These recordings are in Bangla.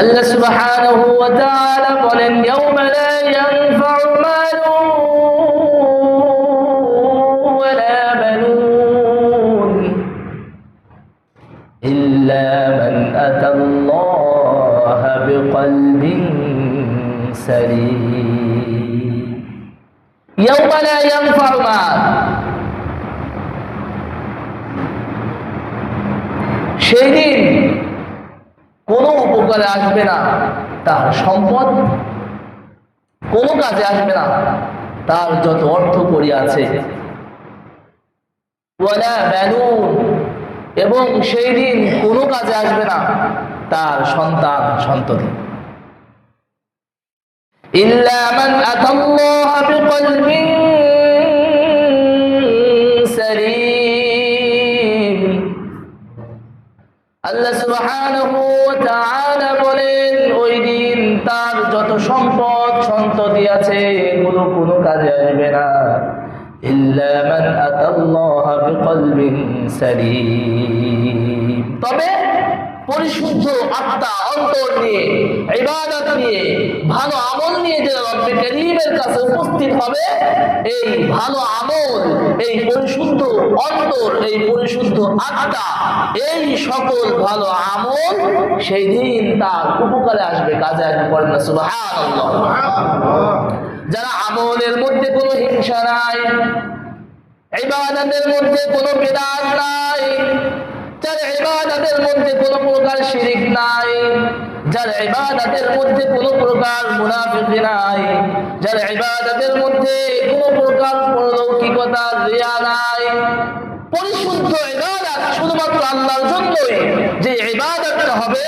আল্লাহ সুবহানাহু ওয়া তাআলা বলেন ইয়াউমা লা ইয়ানফা'ু মালুন ওয়া লা বানুন ইল্লা মান আতাল্লাহা বিকলবিন সালিম। ইয়াউমা লা ইয়ানফা'ু মাল, সেই দিন কোনো উপকারে আসবে না তার সম্পদ, কোনো কাজে আসবে না তার যত অর্থ করি আছে, ওয়ালা বানুন, এবং সেই দিন কোনো কাজে আসবে না তার সন্তান সন্ততি, ইল্লা মান আতাল্লাহা বিকলবিন সালিম। আল্লাহ সুবহানাহু ওয়া তাআলা বলেন ওই দিন তার যত সম্পদ সন্ততি আছে এগুলো কোনো কাজে আসবে না, ইল্লা মান আতাল্লাহা বিকলবিন সালিম, তবে পরিশুদ্ধ আত্মা অন্তর নিয়ে, ইবাদত নিয়ে, ভালো আমল নিয়ে যে রব্বে কারীমের কাছে উপস্থিত হবে, এই ভালো আমল, এই পরিশুদ্ধ অন্তর, এই পরিশুদ্ধ আত্মা, এই সকল ভালো আমল সেই দিন তার উপকারে আসবে, কাজে আসবে। পড়েন না সুবহানাল্লাহ। যারা আমলের মধ্যে কোনো হিংসা নাই, ইবাদতের মধ্যে কোনো বিদআত নাই, যার ইবাদতের মধ্যে কোনো প্রকার শিরিক নাই, যার ইবাদতের মধ্যে কোনো প্রকার মুনাফিকি নাই, যার ইবাদতের মধ্যে কোনো প্রকার পরলৌকিকতা, রিয়া নাই, পরিশুদ্ধ ইবাদত শুধুমাত্র আল্লাহর জন্যই যে ইবাদতটা হবে,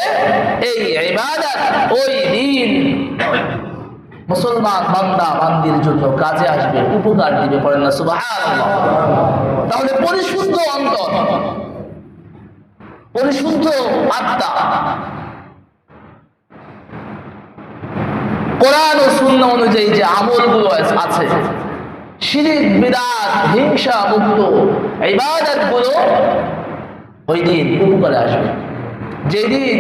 এই ইবাদত ওই দিন মুসলমান বান্দা বান্দির জন্য কাজে আসবে, উপকার দিবে। পড়েন না সুবহানাল্লাহ। তাহলে পরিশুদ্ধ অন্তর, পরিশুদ্ধ আত্মা, কোরআন ও সুন্নাহ অনুযায়ী যে আমলগুলো আছে, শিরিক বিদআত হিংসা মুক্ত ইবাদতগুলো ওই দিন উপকারে আসবে। যেদিন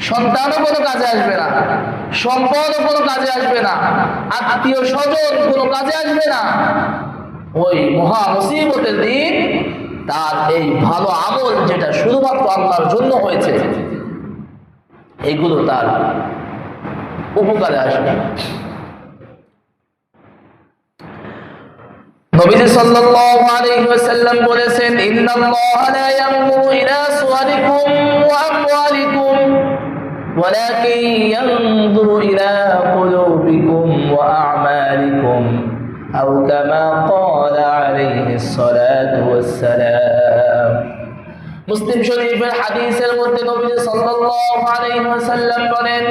সন্তানও কোনো কাজে আসবে না, সম্পদও কোনো কাজে আসবে না, আত্মীয় স্বজন কোনো কাজে আসবে না, ওই মহা মুসিবতের দিন তার এই ভালো আমল যেটা শুধুমাত্র আল্লাহর জন্য হয়েছে এগুলো তার উপকারে আসবে। নবীজি সাল্লাল্লাহু আলাইহি ওয়াসাল্লাম বলেছেন, ইন্নাল্লাহা লা ইয়ানজুরু ইলা সুওয়ারিকুম ওয়া আমওয়ালিকুম ওয়ালাকিন ইয়ানজুরু ইলা কুলুবিকুম ওয়া আ'মালিকুম আও কামা ক্বালা আলাইহিস সালাতু ওয়াস সালাম। মুসলিম শরীফের হাদিসের মধ্যে নবী সাল্লাল্লাহু আলাইহি ওয়াসাল্লাম বলেন,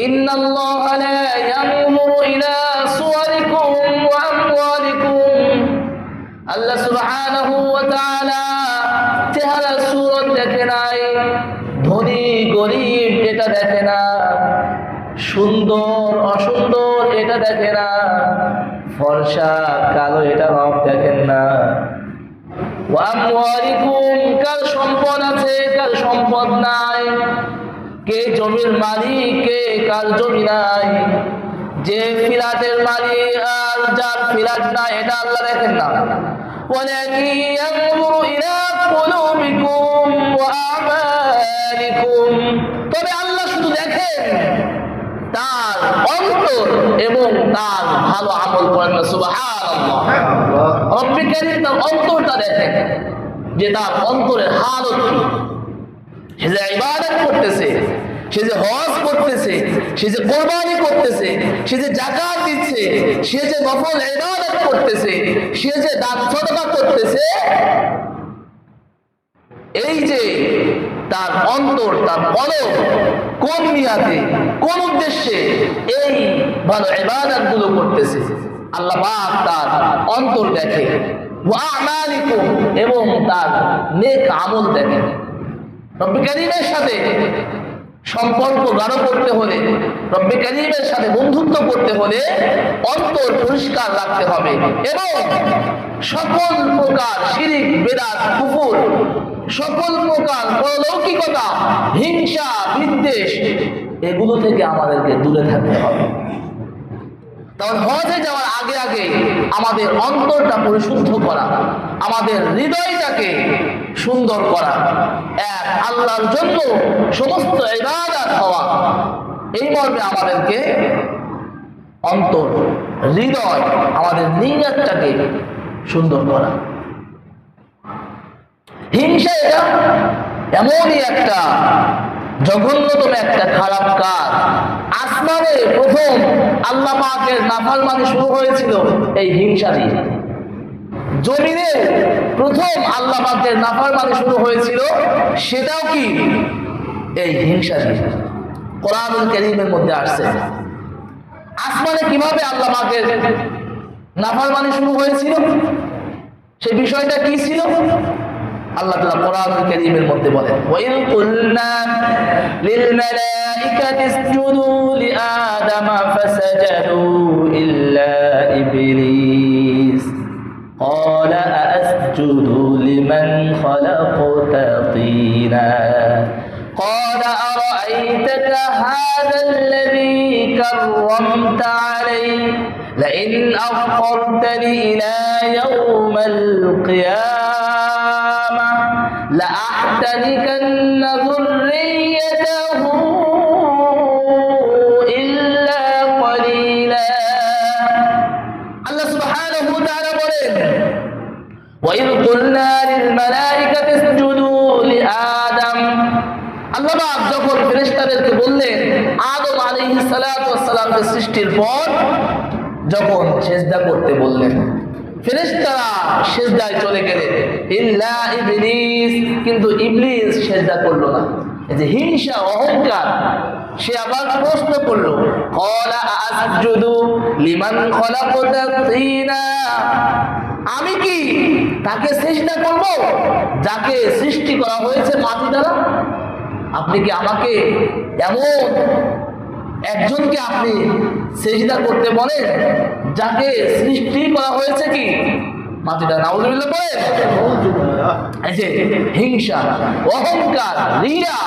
ইন্নাল্লাহা লা ইয়ানজুরু ইলা সুওয়ারিকুম ওয়া আমওয়ালিকুম, আল্লাহ সুবহানাহু ওয়া তাআলা চেহারা সুরত দেখে নাই, ধনী গরীব এটা দেখে না, সুন্দর অসুন্দর এটা দেখে না, ফর্সা কালো এটা রব দেখেন না, ওয়া আমওয়ালিকুম কার সম্পদ আছে কার সম্পদ নাই, কে জমির মালিক কে কার জমি নাই, যে ফিলাটের মালিক আর যার ফিলাট নাই এটা আল্লাহ দেখেন না। ওয়ালাকিন ইয়ানজুরু ইলা কুলুবিকুম ওয়া আমালিকুম, তবে আল্লাহ শুধু দেখেন তার অন্তর এবং তার ভালো আমল। করেন না সুবহানাল্লাহ। রব্বে কারীম তার অন্তরটা দেখেন যে তার অন্তরের হালত কি, সে যে ইবাদত করতেছে, সে যে হজ করতেছে, সে যে কোরবানি করতেছে, সে যে যাকাত দিচ্ছে, সে যে নফল ইবাদত করতেছে, সে যে দান সদকা করতেছে, এই যে তার অন্তর, তার কলব কোন নিয়াতে, কোন উদ্দেশ্যে এই ভালো ইবাদত গুলো করতেছে, আল্লাহ পাক তার অন্তর দেখে। ওয়া আমালিকুম, এবং তার নেক আমল দেখে। রব্বে কারীমের সাথে সম্পর্ক গাঢ় করতে হলে, রব্বে কারীমের সাথে বন্ধুত্ব করতে হলে অন্তর পরিষ্কার রাখতে হবে এবং সকল প্রকার শিরক, বিদআত, কুফর, সকল প্রকার পরলৌকিকতা, হিংসা, বিদ্বেষ এগুলো থেকে আমাদেরকে দূরে থাকতে হবে। তখন হজে যাওয়ার আগে আগে আমাদের অন্তরটা পরিশুদ্ধ করা, আমাদের হৃদয়টাকে সুন্দর করা, এক আল্লাহর জন্য সমস্ত ইবাদত হওয়া, এই মর্মে আমাদেরকে অন্তর, হৃদয়, আমাদের নিয়তটাকে সুন্দর করা। হিংসা এটা এমনই একটা জঘন্যতম একটা খারাপ কাজ। আসমানে প্রথম আল্লাহ পাকের নাফরমানি শুরু হয়েছিল এই হিংসা দিয়ে। জমিনে প্রথম আল্লাহ পাকের নাফরমানি শুরু হয়েছিল, সেটাও কি এই হিংসা দিয়ে। কোরআনুল কারীমের মধ্যে আসছে আসমানে কিভাবে আল্লাহ পাকের নাফরমানি শুরু হয়েছিল, সেই বিষয়টা কি ছিল। আল্লাহ তাআলা কোরআনুল কারীমের মধ্যে বলেন, ওয়াইল কুলনা লিল মালাইকাতি ইসজুদু লিআদামা ফাসাজাদু ইল্লা ইবলিস ক্বালা আ'আসজুদু লিমান খালাকতা তিনা ক্বালা আরাআইতাকা হাযাল্লাযী কাররামতা আলাইহি লাইন আখখারতানি ইলা ইয়াউমিল কিয়ামাহ لأحتركن ذريته إلا قليلا। الله سبحانه وتعالى বলেন, وإذ قلنا للملائكة اسجدوا لآدم। আল্লাহ পাক যখন ফেরেশতাদেরকে বললেন আদম আলাইহিস সালাতু ওয়াস সালামের সৃষ্টির পর যখন সিজদা করতে বললেন, ফেরেশতারা সিজদায় চলে গেলেন, ইল্লা ইবলিস, কিন্তু ইবলিস সিজদা করলো না। এই যে হিংসা, অহংকার, সে আবার প্রশ্ন করলো, ক্বালা আ'আসজুদু লিমান খালাকতা তিনা, আমি কি তাকে সিজদা করব যাকে সৃষ্টি করা হয়েছে মাটি দ্বারা? আপনি কি আমাকে এমন একজনকে আপনি সিজদা করতে বলেন যাকে সৃষ্টি করা হয়েছে কি মাটিটা? নাউযুবিল্লাহ বলেন। এই যে হিংসা, অহংকার, রিয়া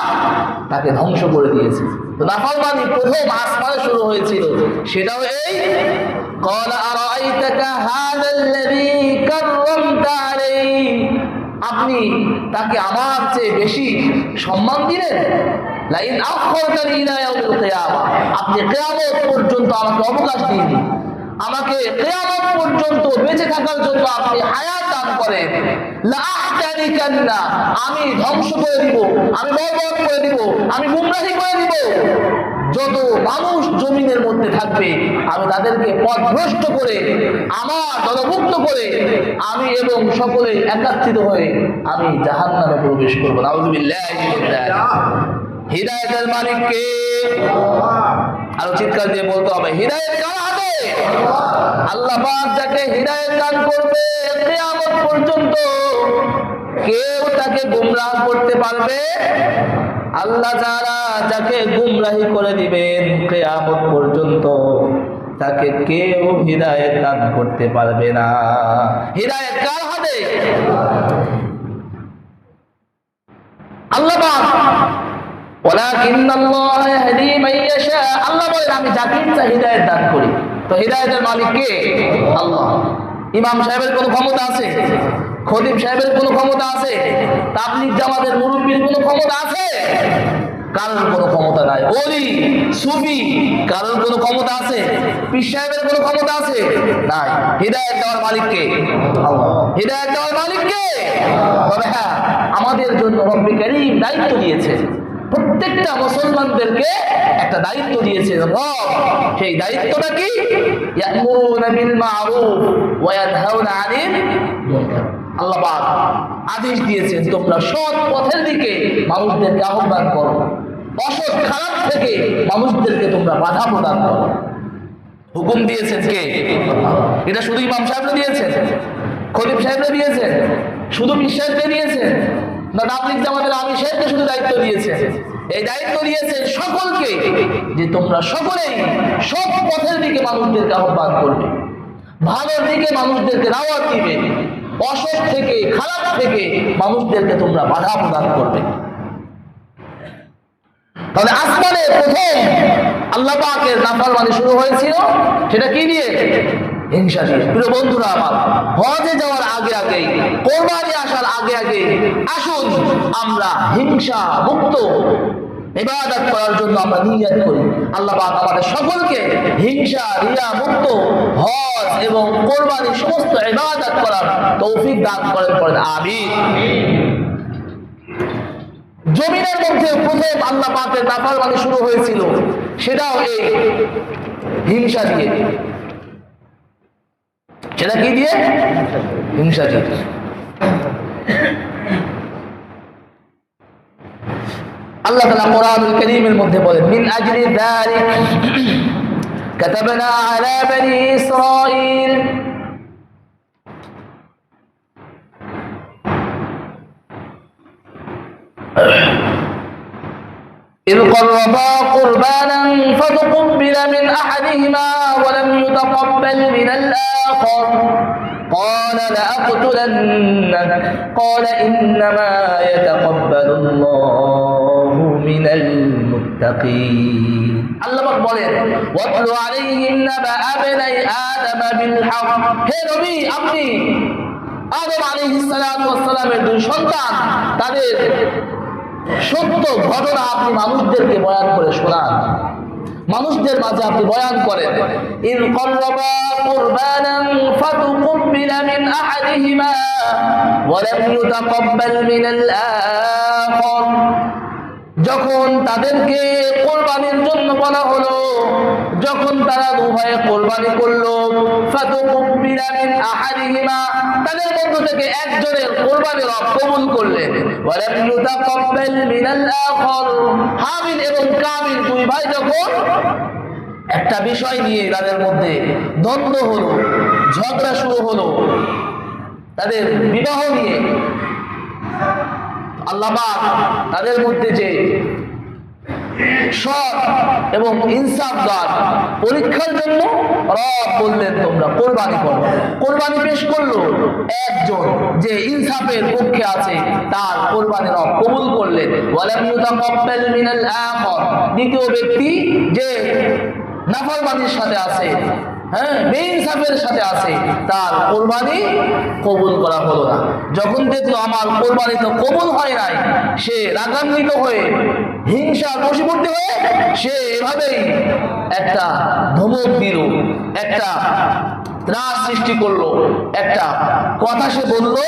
তাকে ধ্বংস করে দিয়েছে। তো নাফরমানি প্রথম আসমানে শুরু হয়েছিল, সেটাও এই ক্বালা আরাআইতাকা হাযাল্লাযী কাররামতা আলাইহি, আপনি তাকে আমার চেয়ে বেশি সম্মান দিলেন। লাইন আখখারতানি ইলা ইয়াউমিল কিয়ামাহ, আপনি কিয়ামত পর্যন্ত আমাকে অবকাশ দিন, আমাকে কিয়ামত পর্যন্ত বেঁচে থাকার জন্য আপনি হায়াত দান করেন। লা আহতারিকান্না, আমি ধ্বংস করে দিব, আমি বরবাদ করে দিব, আমি গুমরাহি করে দিব। যত মানুষ জমিনের মধ্যে থাকবে আমি তাদেরকে পথভ্রষ্ট করে, আমার দলভুক্ত করে, আমি এবং সকলে একত্রিত হয়ে আমি জাহান্নামে প্রবেশ করব। নাউযুবিল্লাহ। হিদায়াতের মালিক কে? আরো চিৎকার দিয়ে বলতে হবে, হিদায়াত কার হাতে? আল্লাহ পাক যাকে হিদায়াত দান করবে কিয়ামত পর্যন্ত কেউ তাকে গুমরাহ করতে পারবে। আল্লাহ যারা যাকে গুমরাহি করে দিবেন কিয়ামত পর্যন্ত তাকে কেউ হিদায়াত দান করতে পারবে না। হিদায়াত কার হাতে? আল্লাহ পাক ওয়ালাকিন্নাল্লাহ ইয়াহদি মান ইয়াশা, আল্লাহ বলেন আমি যাকে ইচ্ছা হিদায়াত দান করি। তো হিদায়াতের মালিক কে? আল্লাহ। ইমাম সাহেবের কোনো ক্ষমতা আছে? খতিব সাহেবের কোনো ক্ষমতা আছে? তাবলীগ জামাতের মুরব্বির কোনো ক্ষমতা আছে? কারোর কোনো ক্ষমতা নাই। ওলি, সুফি, কারোর কোনো ক্ষমতা আছে? পীর সাহেবের কোনো ক্ষমতা আছে? নাই। হিদায়াত দেওয়ার মালিক কে? আল্লাহ। হিদায়াত দেওয়ার মালিক কে? তবে হ্যাঁ, আমাদের জন্য রব্বে কারীম দায়িত্ব দিয়েছে, প্রত্যেকটা মুসলমানদেরকে একটা দায়িত্ব দিয়েছে রব। সেই দায়িত্বটা কি? ইয়ামুরুনা বিল মারুফ ওয়া ইয়ানহাউনা আনিল মুনকার। আল্লাহ পাক আদেশ দিয়েছেন তোমরা সৎ পথের দিকে মানুষদেরকে আহ্বান করো, অসৎ খারাপ থেকে মানুষদেরকে তোমরা বাধা প্রদান করো। হুকুম দিয়েছেন কে? এটা শুধু ইমাম সাহেব দিয়েছেন? খলিফ সাহেবরা দিয়েছেন? শুধু বিশ্বাসকে দিয়েছেন? না তাবলীগ জামাতের আমির সাহেবকে শুধু দায়িত্ব দিয়েছেন? এই দায়িত্ব দিয়েছেন সকলকে, যে তোমরা সকলেই সব পথের দিকে মানুষদেরকে আহ্বান করবে, ভালোর দিকে মানুষদেরকে দাওয়াত দিবে, অসৎ থেকে খারাপ থেকে মানুষদেরকে তোমরা বাধা প্রদান করবে। তাহলে আসমানে প্রথম আল্লাহ পাকের নাফরমানি শুরু হয়েছিল, সেটা কি দিয়ে? হিংসা দিয়ে। প্রিয় বন্ধুরা আমার, হজে যাওয়ার আগে আগে, কোরবানি আসার আগে আগে আসুন আমরা হিংসা মুক্ত ইবাদত করার জন্য আমরা নিয়ত করি। আল্লাহ পাক আমাদের সকলকে হিংসা রিয়া মুক্ত হজ এবং কোরবানি সমস্ত ইবাদত করার তৌফিক দান করেন, আমিন। জমিনের মধ্যে প্রথম আল্লাহ পাকের নাফরমানি শুরু হয়েছিল, সেটাও এই হিংসা দিয়ে। সেটা কি দিয়ে? হিংসা দিয়ে। আল্লাহ তাআলা কোরআনুল কারীমের মধ্যে বলেন, মিন আজলি যালিক কাতাবনা আলা বনি ইসরাঈল إذ قربا قربانا فتقبل من أحدهما ولم يتقبل من الآخر قال لأقتلنك قال إنما يتقبل الله من المتقين الله বলেন ওয়াতলু আলাইহিম নাবা আবনাই আদম বিল হক। হে নবী, আপনি আদম আলাইহিস সালাতু ওয়াস সালামের দুই সন্তান, তাদের সত্য ঘটনা আপনি মানুষদেরকে বয়ান করে শোনান, মানুষদের মাঝে আপনি বয়ান করেন। ইন করবা কুরবানান ফাতুকবিলা মিন আহাদিহিমা ওয়া লাম ইউতাকাব্বাল মিনাল আখার। যখন তাদেরকে কোরবানির জন্য বলা হলো, যখন তারা উভয়ে কোরবানি করলো, ফাতুকবিলা মিন আহাদিহিমা, তাদের মধ্য থেকে একজনের কোরবানি রব কবুল করলেন, ওয়া লাম ইউতাকাব্বাল মিনাল আখার। হাবিল এবং কাবিল দুই ভাই যখন একটা বিষয় নিয়ে তাদের মধ্যে দ্বন্দ্ব হলো, ঝগড়া শুরু হলো, তাদের বিবাহ নিয়ে, আল্লাহ পাক তাদের মধ্যে যে সৎ এবং ইনসাফদার পরীক্ষার জন্য রব বললেন তোমরা কোরবানি করো। কোরবানি পেশ করলো একজন যে ইনসাফের পক্ষে আছে, তার কোরবানি রব কবুল করলেন। ওয়ালাম ইউতাকাব্বাল মিনাল আখার, দ্বিতীয় ব্যক্তি যে নাফরমানির সাথে আছে, বেইনসাফের সাথে আছে, তার কোরবানি কবুল করা হলো না। যখন দেখলো আমার কোরবানি তো কবুল হয় নাই, সে রাগান্বিত হয়ে হিংসার বশীভূত হয়ে সে এভাবেই একটা ধমক দিল, একটা ত্রাস সৃষ্টি করলো, একটা কথা সে বললো,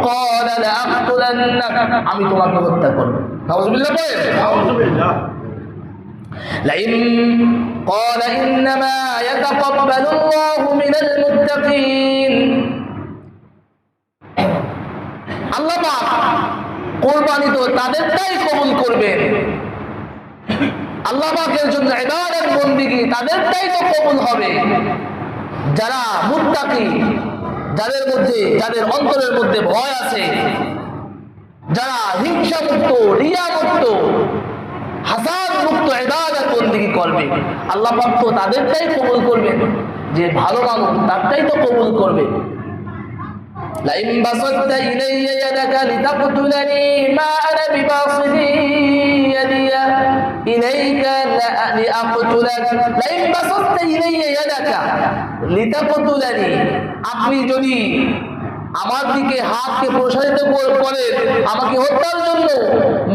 ক্বালা লাআকতুলান্নাক, আমি তোমাকে হত্যা করব। নাউযুবিল্লাহ বলেন, নাউযুবিল্লাহ। لئن قال إنما يتقبل الله من المتقين। আল্লাহ পাক কোরবানি তো তাদেরটাই কবুল করবেন, আল্লাহ পাকের জন্য ইবাদত বন্দেগী তাদেরটাই তো কবুল হবে যারা মুত্তাকি, যাদের মধ্যে, যাদের অন্তরের মধ্যে ভয় আছে, যারা হিংসা মুক্ত, রিয়া মুক্ত, হাসাদ মুক্ত ইবাদত বন্দেগী করবে। আল্লাহ পাক তো তাদেরটাই কবুল করবেন, যে ভালো মানুষ তারটাই তো কবুল করবে। লাইন বাসাতা ইলাইয়া ইয়াদাকা লিতাকতুলানি মা আনা বিবাসিতি ইয়াদিয়া ইলাইকা লিআকতুলাক। লাইন বাসাতা ইলাইয়া ইয়াদাকা লিতাকতুলানি, আপনি যদি আমার দিকে হাতকে প্রসারিত করেন আমাকে হত্যার জন্য,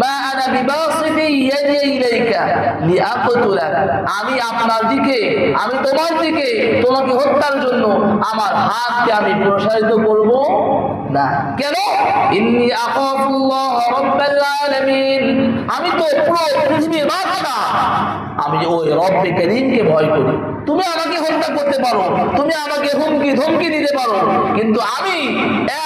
মা আনা বিবাসিতি ইয়াদি ইলাইকা লিআকতুলাক, আমি আপনার দিকে, আমি তোমার দিকে, তোমাকে হত্যার জন্য আমার হাতকে আমি প্রসারিত করব না। কেন? ইন্নী আখাফুল্লাহ রাব্বাল আলামিন, আমি তো পুরো পৃথিবীর বাদশা, আমি ওই রব্বে কারীমকে ভয় করি। তুমি আমাকে হত্যা করতে পারো, তুমি আমাকে হুমকি ধমকি দিতে পারো, কিন্তু আমি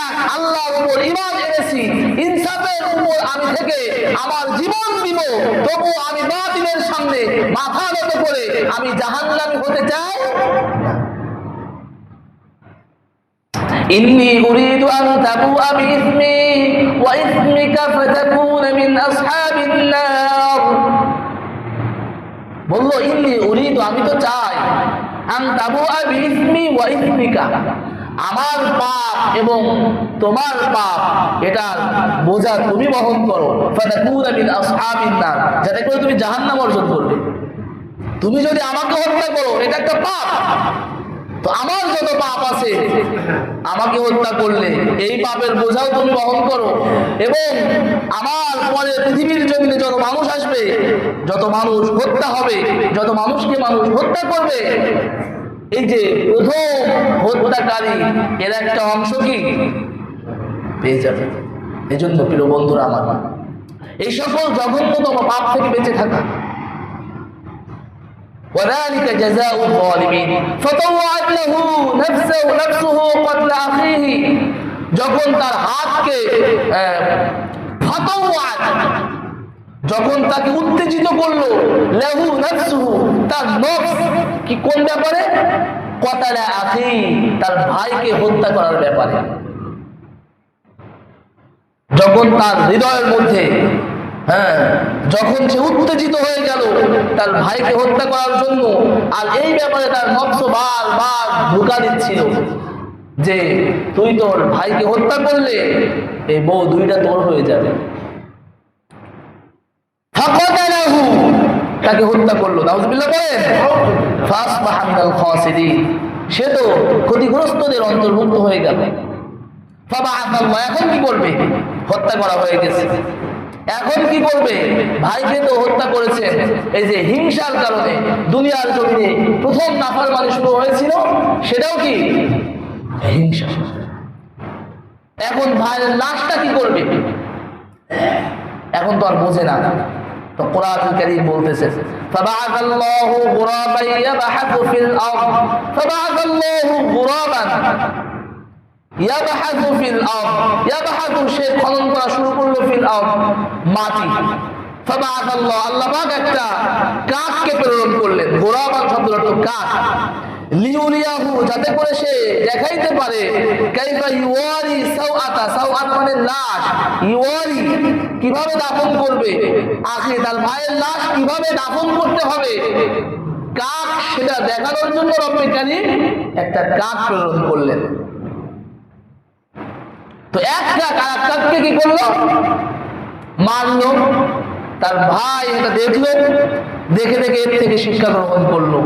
এক আল্লাহর উপর ঈমান এনেছি, ইনসাফের উপর আমি থেকে আমার জীবন দিব, তবু আমি বাতিলের সামনে মাথা নত করে আমি জাহান্নামী হতে চাই। ইন্নী উরিদু আন তাবুআ বিইসমি ওয়া ইসমিকা ফাতাকুনা মিন আসহাবিন নার। বলল ইন্নী উরিদু, আমি তো চাই, আন তাবুআ বিইসমি ওয়া ইসমিকা, আমার পাপ এবং তোমার পাপ এটার বোঝা তুমি বহন করো, ফাতাকুনা মিন আসহাবিন নার, যাতে করে তুমি জাহান্নাম অর্জন করবে। তুমি যদি আমাকে হত্যা করো এটা একটা পাপ, তো আমার যত পাপ আছে আমাকে হত্যা করলে এই পাপের বোঝাও তুমি বহন করো, এবং আমার পরে পৃথিবীর জমিনে যত মানুষ আসবে, যত মানুষ হত্যা হবে, যত মানুষকে মানুষ হত্যা করবে, এই যে প্রথম হত্যাকারী এর একটা অংশ কি পেয়ে যাবে। এই জন্য প্রিয় বন্ধুরা আমার, এই সকল জঘন্যতম পাপ থেকে বেঁচে থাকা। وذلك جزاء الظالمين فطوعت له نفسه قتل اخيه, যখন তার হাতকে ফাতাওয়াত, যখন তাকে উত্তেজিত করলো, লাহু নাফসুহু, তার নফস কি কোন ব্যাপারে, কতালা আখি, তার ভাইকে হত্যা করার ব্যাপারে। যখন তার হৃদয়ের মধ্যে যখন সে উত্তেজিত হয়ে গেল তার ভাইকে হত্যা করার জন্য, আর এই ব্যাপারে তার নফস বারবার ধোঁকা দিচ্ছিল যে তুই তোর ভাইকে হত্যা করলে এই বউ দুইটা তোর হয়ে যাবে। ফাকাতালাহু, তাকে হত্যা করলো, নাউযুবিল্লাহ বলেন, ফাসবাহা মিনাল খাসিরিন, সে তো ক্ষতিগ্রস্তদের অন্তর্ভুক্ত হয়ে গেল। ফাবাআসাল্লাহ, এখন কি করবে, হত্যা করা হয়ে গেছে, এখন কি করবে, ভাইকে তো হত্যা করেছে। এই যে হিংসার কারণে দুনিয়ার জমিনে প্রথম নাফরমানি শুরু হয়েছিল, সেটাও কি হিংসা। এখন ভাইয়ের লাশটা কি করবে, এখন তো আর বোঝে না। তো কোরআনুল কারীম বলতেছে, ফাবাআসাল্লাহু গুরাবান ইয়াবহাসু ফিল আরদ, ফাবাআসাল্লাহু গুরাবান ইয়াবহাসু ফিল আরদ, ইয়াবহাসু, সে খনন করা শুরু করলো, ফিল আরদ, মাটি। ফাবাআসাল্লাহ, আল্লাহ পাক একটা কাককে প্রেরণ করলেন, গুরাবান শব্দের অর্থ কাক, লিউরিয়াহু, যাতে করে সে দেখাইতে পারে, কাইফা ইউয়ারি সাওআতা, সাওআত মানে লাশ, ইউয়ারি কিভাবে দাফন করবে, আখি তার ভাইয়ের লাশ কিভাবে দাফন করতে হবে, কাক সেটা দেখানোর জন্য রব্বুল কারীম একটা কাক প্রেরণ করলেন। তো একটা কাককে কি করলো, মারলো। তার ভাই এটা দেখলো, দেখে দেখে এর থেকে শিক্ষা গ্রহণ করলো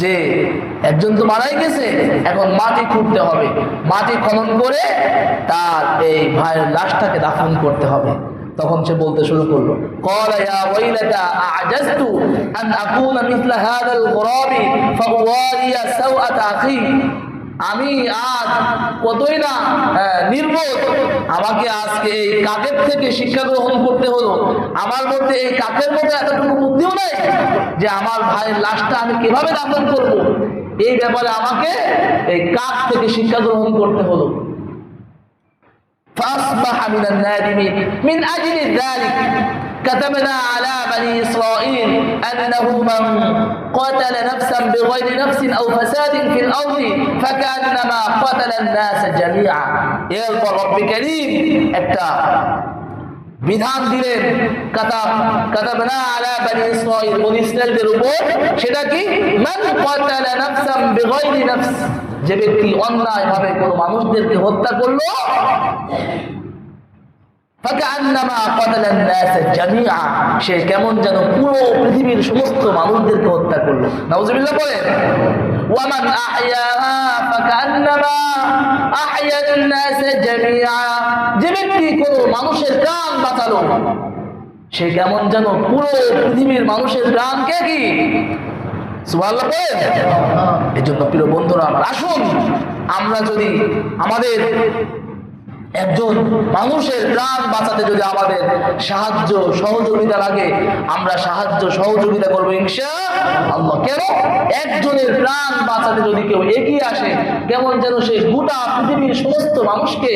যে একজন তো মারাই গেছে, এখন মাটি খুঁড়তে হবে, মাটি খনন করে তার এই ভাইয়ের লাশটাকে দাফন করতে হবে। তখন সে বলতে শুরু করলো, ক্বালা ইয়া ওয়াইলাতা আ'জাজতু আন আকুনা মিথলা হাযাল গুরাবি ফাওয়ারিয়া সাওআতা আখি, আমি আজ কতই না নির্বোধ, আমাকে আজকে এই কাকের থেকে শিক্ষা গ্রহণ করতে হলো। আমার মধ্যে এই কাকের মধ্যে এতটুকু বুদ্ধিও নাই যে আমার ভাইয়ের লাশটা আমি কিভাবে দাফন করব, এই ব্যাপারে আমাকে এই কাক থেকে শিক্ষা গ্রহণ করতে হলো। فأصبح من النادمين من أجل ذلك كتبنا على بني إسرائيل أنه من قتل نفسا بغير نفس أو فساد في الأرض فكأنما قتل الناس جميعا। এরপর রব্বুল কারীম একটা বিধান দিলেন, কাতাবনা আলা বনি ইসরাঈল, বনি ইসরাঈলদের উপর, সেটা কি, মান ক্বাতালা নাফসান বিগাইরি নাফস, যে ব্যক্তি অন্যায়ভাবে কোনো মানুষদেরকে হত্যা করলো, ফাকান্নামা ক্বাতালান নাস জামিআ, সে কেমন যেন পুরো পৃথিবীর সমস্ত মানুষদেরকে হত্যা করলো। নাউযুবিল্লাহ বলেন, ওয়া মান আহইয়াহা ফাকান্নামা আহইয়ান নাস জামিআ, যে ব্যক্তি কোনো মানুষের প্রাণ বাঁচালো, সে কেমন যেন পুরো পৃথিবীর মানুষের প্রাণকে কি সুবহানাল্লাহ বলেন। এজন্য প্রিয় বন্ধুরা আমার, আসুন আমরা যদি আমাদের একজন মানুষের প্রাণ বাঁচাতে যদি আমাদের সাহায্য সহযোগিতা লাগে, আমরা সাহায্য সহযোগিতা করবো ইনশাআল্লাহ। কেন, একজনের প্রাণ বাঁচাতে যদি কেউ এগিয়ে আসে, কেমন যেন সে গোটা পৃথিবীর সমস্ত মানুষকে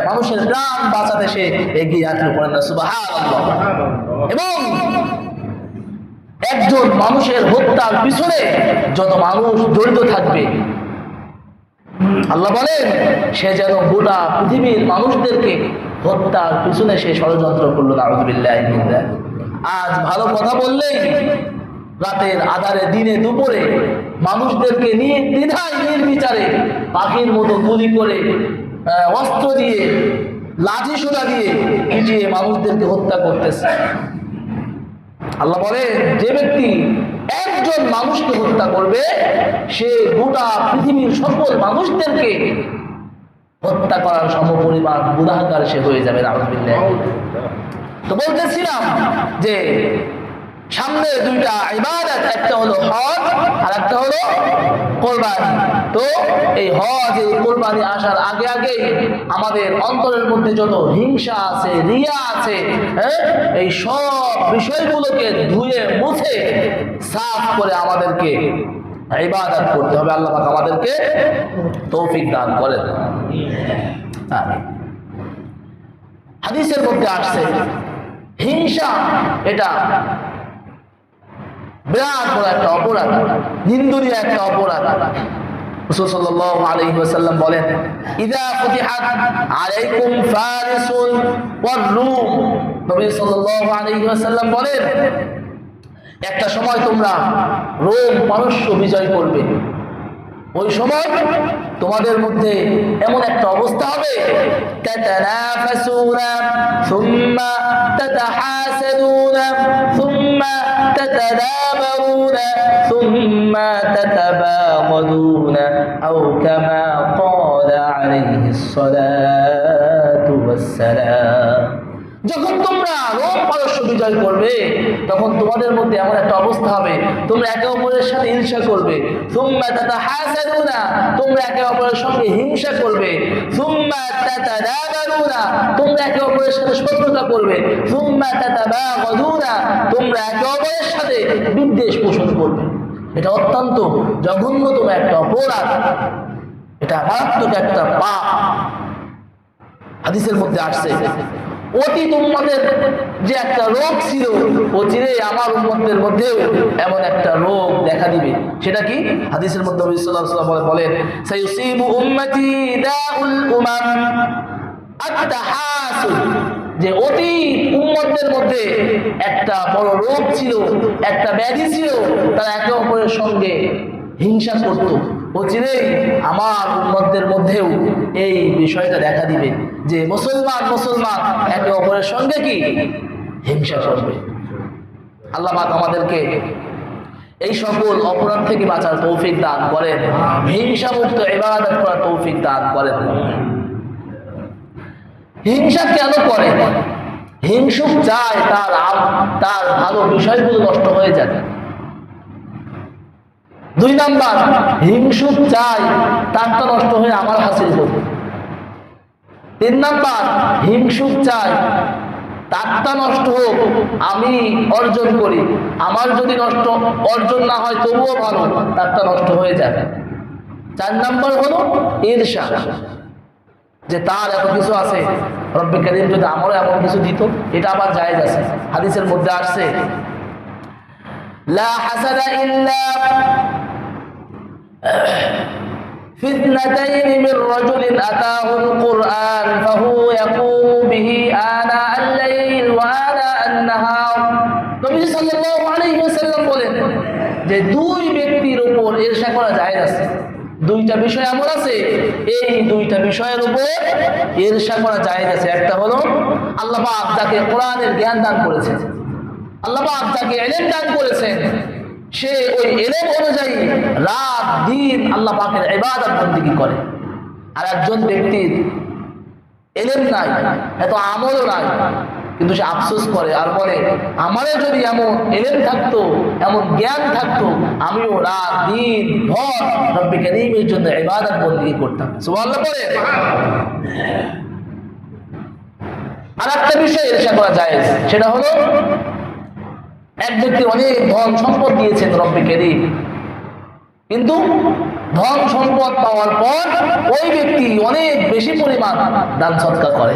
মানুষের প্রাণ বাঁচাতে সে এগিয়ে আসতে পারে না, সুবহানাল্লাহ। এবং একজন মানুষের হত্যার পিছনে যত মানুষ জড়িত থাকবে, আল্লাহ বলেন সে যেন গোটা পৃথিবীর মানুষদেরকে হত্যার পিছনে সে ষড়যন্ত্র করলো। নাউযুবিল্লাহি মিন যালিক। আজ ভালো কথা বললেই রাতের আধারে দিনে দুপুরে মানুষদেরকে নির্দ্বিধায় নির্বিচারে পাখির মতো গুলি করে অস্ত্র দিয়ে লাঠি সোটা দিয়ে পিটিয়ে মানুষদেরকে হত্যা করতেছে। আল্লাহ বলে যে ব্যক্তি একজন মানুষকে হত্যা করবে সে গোটা পৃথিবীর সকল মানুষদেরকে হত্যা করার সমপরিমাণ গুনাহগার সে হয়ে যাবে। নাউযুবিল্লাহ। তো বলতেছিলাম যে সামনে দুইটা ইবাদত, একটা হলো হজ আর একটা হলো কোরবানি। তো এই হজ এই কোরবানি আসার আগে আগে আমাদের অন্তরের মধ্যে যত হিংসা আছে, রিয়া আছে, এই সব বিষয়গুলোকে ধুয়ে মুছে সাফ করে আমাদেরকে ইবাদত করতে হবে। আল্লাহ পাক আমাদেরকে তৌফিক দান করেন। হাদিসের মধ্যে আসছে হিংসা এটা বিরাট বড় একটা অপরাধ, নিন্দনীয় একটা অপরাধ। রাসূল সাল্লাল্লাহু আলাইহি ওয়াসাল্লাম বলেন ইযা ফুতিহাত আলাইকুম ফারিসুন ওয়ার রূম। নবী সাল্লাল্লাহু আলাইহি ওয়াসাল্লাম বলেন একটা সময় তোমরা রোম পারস্য বিজয় করবে, ওই সময় তোমাদের মধ্যে এমন একটা অবস্থা হবে তাতানাফাসুনা সুম্মা তাতাহাসাদুনা সুম্মা তাতাদাবারুনা সুম্মা তাতাবাগাদুনা আও কামা ক্বালা আলাইহিস সালাতু ওয়াস সালাম। যখন তোমরা রোম পারস্য বিজয় করবে তখন তোমাদের মধ্যে এমন একটা অবস্থা হবে তোমরা একে অপরের সাথে ঈর্ষা করবে, সুম্মা তাতাহাসাদুনা তোমরা একে অপরের সঙ্গে হিংসা করবে, সুম্মা তাতাদাবারুনা তোমরা একে অপরের সাথে শত্রুতা করবে, সুম্মা তাতাবাগাদুনা তোমরা একে অপরের সাথে বিদ্বেষ পোষণ করবে। এটা অত্যন্ত জঘন্যতম একটা অপরাধ, এটা মারাত্মক একটা পাপ। হাদিসের মধ্যে আসছে অতীত উম্মতের যে একটা রোগ ছিল অচিরেই আমার উম্মতের মধ্যেও এমন একটা রোগ দেখা দিবে। সেটা কি? হাদিসের মধ্যে নবী সাল্লাল্লাহু আলাইহি ওয়াসাল্লাম বলেন সায়ুসিবু উম্মতি দাউল উমাম আত-তাহাসুদ, যে অতীত উম্মতের মধ্যে একটা বড় রোগ ছিল, একটা ব্যাধি ছিল, তারা একে অপরের সঙ্গে হিংসা করত। অচিরেই আমার উম্মতদের মধ্যেও এই বিষয়টা দেখা দিবে যে মুসলমান একে অপরের সঙ্গে কি হিংসা করবে। আল্লাহ পাক আমাদেরকে এই সকল অপরাধ থেকে বাঁচার তৌফিক দান করেন, হিংসা মুক্ত ইবাদত করার তৌফিক দান করেন। হিংসা কেন করে? হিংসুক চায় তার ভালো বিষয়গুলো নষ্ট হয়ে যাবে। 2 নাম্বার, হিংসুক চায় তারটা নষ্ট হয়ে আমার হাসিল করবে। 3 নাম্বার, হিংসুক চায় তারটা নষ্ট হোক আমি অর্জন করি, আমার যদি অর্জন না হয় তবুও ভালো, তারটা নষ্ট হয়ে যাবে। 4 নাম্বার হলো ঈর্ষা, যে তার এত কিছু আছে, রব্বে কারীম যদি আমারও এমন কিছু দিত, এটা আবার জায়েজ আছে। হাদিসের মধ্যে আসছে লা হাসাদা ইল্লা ফিতনাতাইন মির রাজুলিন আতাহুল কুরআন ফাহু ইয়াকুমু বিহি আনা আল-লাইল ওয়া আনা আন-নাহার। নবী সাল্লাল্লাহু আলাইহি ওয়াসাল্লাম বলেন যে 2 ব্যক্তির উপর ঈর্ষা করা জায়েজ আছে। 2টা বিষয় এমন আছে, এই 2টা বিষয়ের উপর ঈর্ষা করা জায়েজ আছে। একটা হলো আল্লাহ পাক যাকে কোরআনের জ্ঞান দান করেছেন, আল্লাহ পাক যাকে ইলম দান করেছেন, সে ওই ইলম অনুযায়ী রাত দিন আল্লাহ পাকের ইবাদত বন্দেগী করে। আর একজন ব্যক্তির ইলম নাই, এত আমলও নাই, কিন্তু সে আফসোস করে আর বলে আমারও যদি এমন ইলম থাকতো, এমন জ্ঞান থাকতো, আমিও রাত দিন ভর রব্বে কারীমের জন্য ইবাদত বন্দেগী করতাম। সুবহানাল্লাহ বলে। আর একটা বিষয় ঈর্ষা করা জায়েজ, সেটা হলো এক ব্যক্তি অনেক ধন সম্পদ দিয়েছেন রব্বে কারীম, কিন্তু ধন সম্পদ পাওয়ার পর ওই ব্যক্তি অনেক বেশি পরিমাণ দান সদকা করে,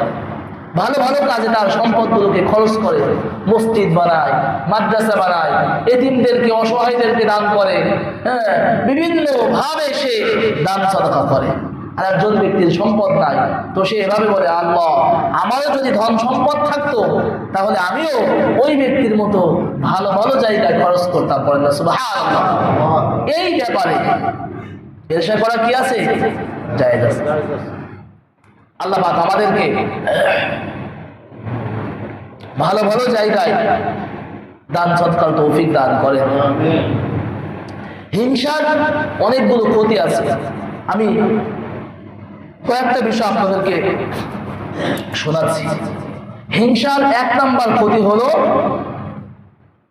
ভালো ভালো কাজে তার সম্পদগুলোকে খরচ করে, মসজিদ বানায়, মাদ্রাসা বানায়, এতিমদেরকে অসহায়দেরকে দান করে, বিভিন্ন ভাবে সে দান সদকা করে। আর একজন ব্যক্তির সম্পদ নাই, তো সে এভাবে বলে, আল্লাহ আমারও যদি ধন সম্পদ থাকতো তাহলে আমিও ওই ব্যক্তির মতো ভালো ভালো জায়গায় খরচ করতাম। বলেন না সুবহানাল্লাহ। এই ব্যাপারে ঈর্ষা করা কি আছে? জায়েজ আছে। আল্লাহ পাক আমাদেরকে ভালো ভালো জায়গায় দান সৎকার তৌফিক দান করেন। হিংসার অনেকগুলো ক্ষতি আছে। আমি কয়েকটা বিষয় আপনাদেরকে শোনাচ্ছি। হিংসার 1 নাম্বার ক্ষতি হলো,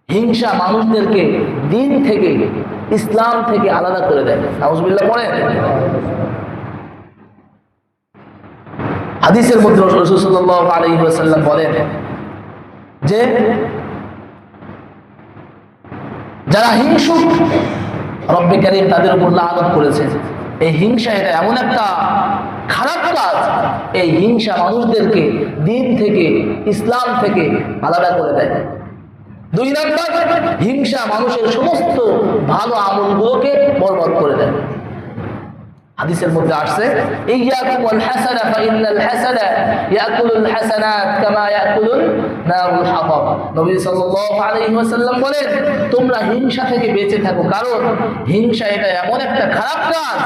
হিংসা মানুষদেরকে দিন থেকে, ইসলাম থেকে আলাদা করে দেয়। নাউজুবিল্লাহ পড়েন। হাদিসের মধ্যে রাসূল সাল্লাল্লাহু আলাইহি ওয়াসাল্লাম বলেন যে যারা হিংসুক রব্বে কারীম তাদের উপর লানত করেছে। এই হিংসা এটা এমন একটা খারাপ কাজ, এই হিংসা মানুষদেরকে দিন থেকে, ইসলাম থেকে আলাদা করে দেয়। 2 নাম্বার, হিংসা মানুষের সমস্ত ভালো আমলগুলোকে বরবাদ করে দেয়। হাদিসের মধ্যে আসছে, ইয়াকুম ওয়াল হাসানা ফাইন্নাল হাসানা ইয়াকুলুল হাসানাত কামা ইয়াকুলুন নারুল হাতাব। নবী সাল্লাল্লাহু আলাইহি ওয়াসাল্লাম বলেন, তোমরা হিংসা থেকে বেঁচে থাকো, কারণ হিংসা এটা এমন একটা খারাপ কাজ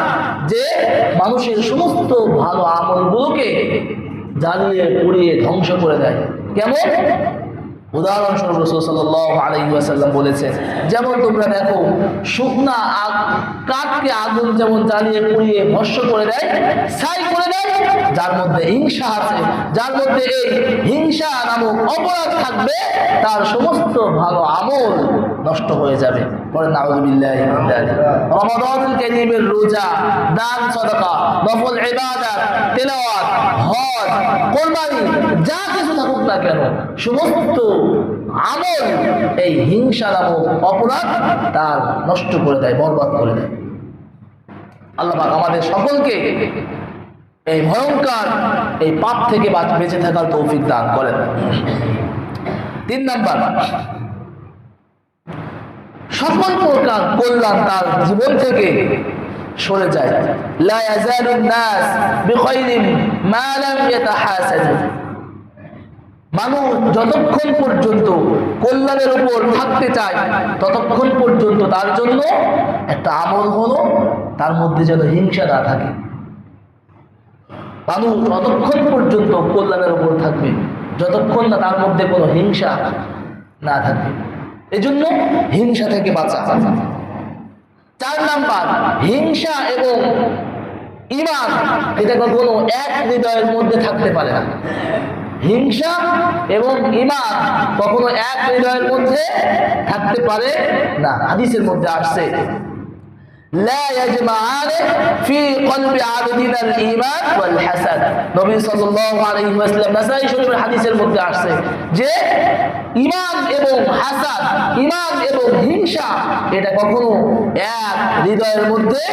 যে মানুষের সমস্ত ভালো আমলগুলোকে জ্বালিয়ে পুড়িয়ে ধ্বংস করে দেয়। কেমন? উদাহরণস্বরূপ রাসূল সাল্লাল্লাহু আলাইহি ওয়াসাল্লাম বলেছেন, যেমন তোমরা দেখো শুকনা কাঠকে আগুন যেমন জ্বালিয়ে পুড়িয়ে ভস্ম করে দেয়, ছাই করে দেয়, যার মধ্যে হিংসা আছে, যার মধ্যে এই হিংসা নামক অপরাধ থাকবে, তার সমস্ত ভালো আমল নষ্ট হয়ে যাবে। বলেন নাউযুবিল্লাহি মিন যালিক। রমাদানুল কারীমের রোজা, দান সাদাকা, নফল ইবাদত, তিলাওয়াত, হজ, কুরবানি, যা কিছু থাকুক না কেন, সমস্ত আমল এই হিংসা নামক অপরাধ তার নষ্ট করে দেয়, বরবাদ করে দেয়। আল্লাহ পাক আমাদের সকলকে এই ভয়ঙ্কর এই পাপ থেকে বেঁচে থাকার তৌফিক দান করেন। 3 নাম্বার, সকল প্রকার কল্যাণ তার জীবন থেকে সরে যায়। লা ইয়াজালুন নাস বিখাইরিন মা লাম ইয়াতাহাসাদু। মানুষ যতক্ষণ পর্যন্ত কল্যাণের উপর থাকতে চায় ততক্ষণ পর্যন্ত তার জন্য একটা আমল হলো তার মধ্যে যেন হিংসা না থাকে। মানুষ ততক্ষণ পর্যন্ত কল্যাণের উপর থাকবে যতক্ষণ না তার মধ্যে কোনো হিংসা না থাকবে। এজন্য হিংসা থেকে বাঁচা। 4 নাম্বার, হিংসা এবং ঈমান এটা কখনো এক হৃদয়ের মধ্যে থাকতে পারে না। হিংসা এবং ঈমান কখনো এক হৃদয়ের মধ্যে থাকতে পারে না। হাদিসের মধ্যে আসছে, লা ইয়াজমাআনি ফি কলবি আবদিনা আল ঈমান ওয়াল হাসাদ। নবী সাল্লাল্লাহু আলাইহি ওয়াসাল্লাম নাসাই শরীফের হাদিসের মধ্যে আসছে যে ঈমান এবং হাসাদ, ঈমান এবং হিংসা এটা কখনো এক হৃদয়ের মধ্যে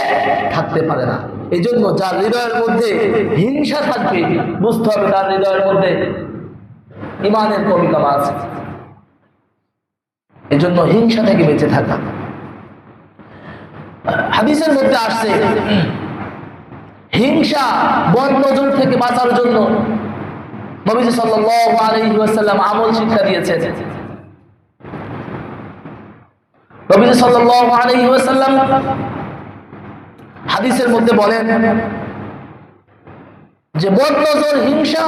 থাকতে পারে না। এজন্য যার হৃদয়ের মধ্যে হিংসা থাকবে বুঝতে হবে তার হৃদয়ের মধ্যে ঈমানের কমি কমা আছে। এজন্য হিংসা থেকে বেঁচে থাকা। হাদিসের মধ্যে আসছে হিংসা বদ নজর থেকে বাঁচার জন্য নবীজি সাল্লাল্লাহু আলাইহি ওয়াসাল্লাম আমল শিক্ষা দিয়েছেন। নবীজি সাল্লাল্লাহু আলাইহি ওয়াসাল্লাম হাদিসের মধ্যে বলেন যে বদ নজর হিংসা,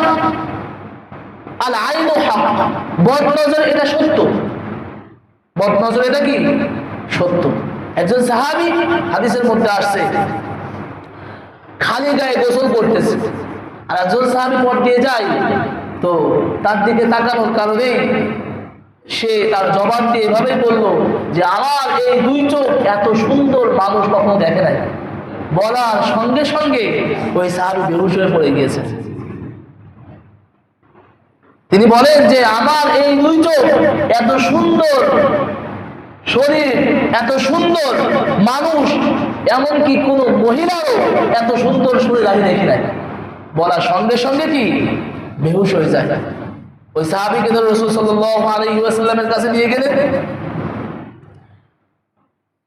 আল আইনু হক, বদ নজর এটা সত্য, বদ নজর এটা কি সত্য। একজন সাহাবী হাদিসের মধ্যে আসছে খালি গায়ে গোসল করতেছে, আর একজন সাহাবী পথ দিয়ে যায়, তো তার দিকে তাকানোর কারণে সে তার জবান দিয়ে এভাবেই বলল যে আমার এই 2 চোখ এত সুন্দর মানুষ কখনো দেখে নাই। বলার সঙ্গে সঙ্গে ওই সাহাবী বেহুশ হয়ে পড়ে গিয়েছে। তিনি বলেন যে আমার এই 2 চোখ এত সুন্দর শরীর, এত সুন্দর মানুষ, এমনকি কোনো মহিলারও এত সুন্দর শরীর আমি দেখি নাই। বলার সঙ্গে সঙ্গে কি বেহুশ হয়ে যায়। ওই সাহাবীকে ধরে রাসূল সাল্লাল্লাহু আলাইহি ওয়াসাল্লামের কাছে নিয়ে গেলেন।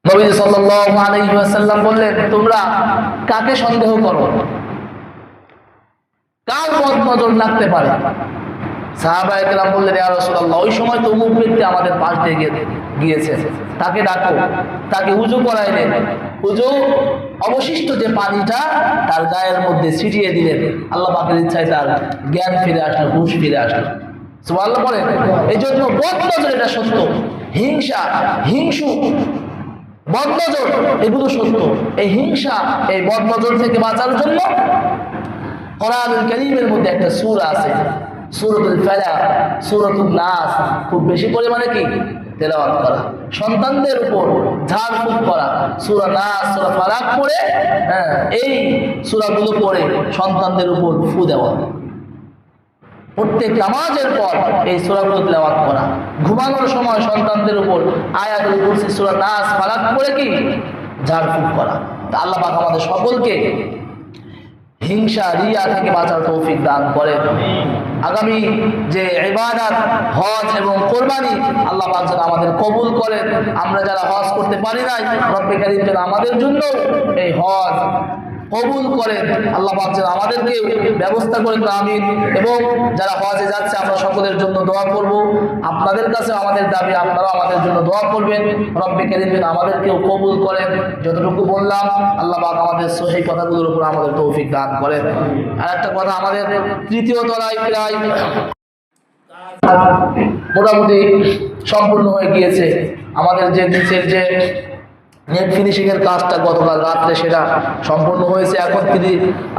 নবী সাল্লাল্লাহু আলাইহি ওয়াসাল্লাম বললেন, তোমরা কাকে সন্দেহ করো? কার বদ নজর লাগতে পারে? সাহাবায়ে কেরাম বললেন, ইয়া রাসূলুল্লাহ, ওই সময় তো অমুক ব্যক্তি আমাদের পাশ দিয়ে গিয়েছে, তাকে ডাকো, তাকে উযু করাইলেন, উযু অবশিষ্ট যে পানিটা তার গায়ের মধ্যে ছিটিয়ে দিলেন, আল্লাহ পাকের ইচ্ছায় তার জ্ঞান ফিরে আসলো, হুঁশ ফিরে আসলো। সুবহানাল্লাহ বলেন। এই জন্য বদ নজর এটা সত্য, হিংসা, হিংসু, বদ নজর এগুলো সত্য। এই হিংসা, এই বদ নজর থেকে বাঁচার জন্য কোরআনুল কারীমের মধ্যে একটা সূরা আছে, সূরাতুল ফালাক, সূরাতুন নাস, খুব বেশি পরিমাণে কি তেলাওয়াত করা, সন্তানদের উপর ঝাড়ফুঁক করা, সূরা নাস, সূরা ফালাক পড়ে, এই সূরাগুলো পড়ে সন্তানদের উপর ফু দেওয়া, প্রত্যেক নামাজের পর এই সূরাগুলো তেলাওয়াত করা, ঘুমানোর সময় সন্তানদের উপর আয়াতুল কুরসি, সূরা নাস, ফালাক পড়ে কি ঝাড়ফুঁক করা। তা আল্লাহ পাক আমাদের সকলকে হিংসা, রিয়া থেকে বাঁচার তৌফিক দান করেন। আগামী যে ইবাদত হজ এবং কোরবানি আল্লাহ পাক যেন আমাদের কবুল করেন। আমরা যারা হজ করতে পারি নাই, রব্বে কারীম যেন আমাদের জন্য এই হজ কবুল করেন, আল্লাহ পাক যেন আমাদেরকে ব্যবস্থা করেন, আমিন। এবং যারা হজে যাচ্ছে আমরা সকলের জন্য দোয়া করব, আপনাদের কাছে আমাদের দাবি আপনারা আমাদের জন্য দোয়া করবেন, রব্বে কারীম যেন আমাদেরকেও কবুল করেন। যতটুকু বললাম আল্লাহ পাক আমাদের সহিহ কথাগুলোর উপর আমাদের তৌফিক দান করেন। আর একটা কথা, আমাদের তৃতীয় তলায় প্রায় মোটামুটি সম্পূর্ণ হয়ে গিয়েছে। আমাদের যে নিচের যে নেট ফিনিশিং এর কাজটা গতকাল রাত্রে সেটা সম্পূর্ণ হয়েছে। এখন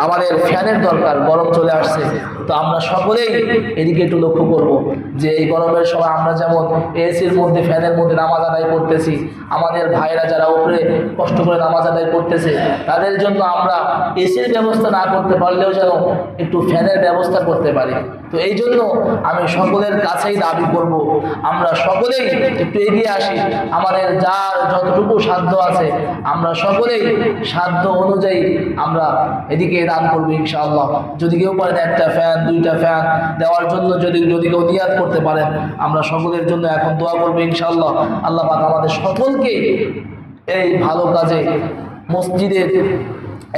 আমাদের ফ্যানের দরকার, গরম চলে আসছে। তো আমরা সকলেই এদিকে একটু লক্ষ্য করব যে এই গরমের সময় আমরা যেমন এসির মধ্যে, ফ্যানের মধ্যে নামাজ আদায় করতেছি, আমাদের ভাইরা যারা উপরে কষ্ট করে নামাজ আদায় করতেছে তাদের জন্য আমরা এসির ব্যবস্থা না করতে পারলেও যেন একটু ফ্যানের ব্যবস্থা করতে পারি। তো এই জন্য আমি সকলের কাছেই দাবি করব, আমরা সকলেই একটু এগিয়ে আসি, আমাদের যার যতটুকু সাধ্য আছে আমরা সকলেই সাধ্য অনুযায়ী আমরা এদিকে দান করবো ইনশাআল্লাহ। যদি কেউ পারেন একটা ফ্যান, দুইটা ফ্যান দেওয়ার জন্য যদি কেউ নিয়াত করতে পারেন, আমরা সকলের জন্য এখন দোয়া করবো ইনশাআল্লাহ। আল্লাহ পাক আমাদের সকলকে এই ভালো কাজে, মসজিদের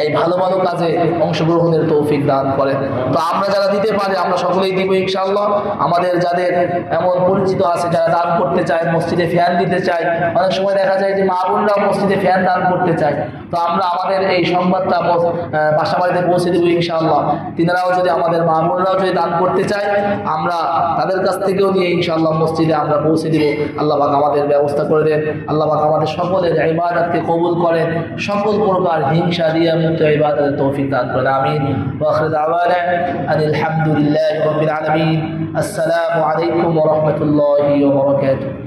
এই ভালো ভালো কাজে অংশগ্রহণের তৌফিক দান করেন। তো আমরা যারা দিতে পারি আমরা সকলেই দিব ইনশাআল্লাহ। আমাদের যাদের এমন পরিচিত আছে যারা দান করতে চায়, মসজিদে ফ্যান দিতে চায়, অনেক সময় দেখা যায় যে মা বোনরাও মসজিদে ফ্যান দান করতে চায়, তো আমরা আমাদের এই সংবাদটা বাসা বাড়িতে পৌঁছে দেবো ইনশাআল্লাহ। তিনারাও যদি, আমাদের মা বোনরাও যদি দান করতে চায়, আমরা তাদের কাছ থেকেও নিয়ে ইনশাআল্লাহ মসজিদে আমরা পৌঁছে দিব। আল্লাহ পাক আমাদের ব্যবস্থা করে দেন, আল্লাহ পাক আমাদের সকলের ইবাদতকে কবুল করেন, সকল প্রকার হিংসা রিয়া মুক্ত ইবাদতের তৌফিক দান করেন, আমিন। ওয়া আখিরু দাওয়ানা আনিল হামদুলিল্লাহি রাব্বিল আলামিন। আসসালামু আলাইকুম ওয়া রাহমাতুল্লাহি ওয়া বারাকাতুহু।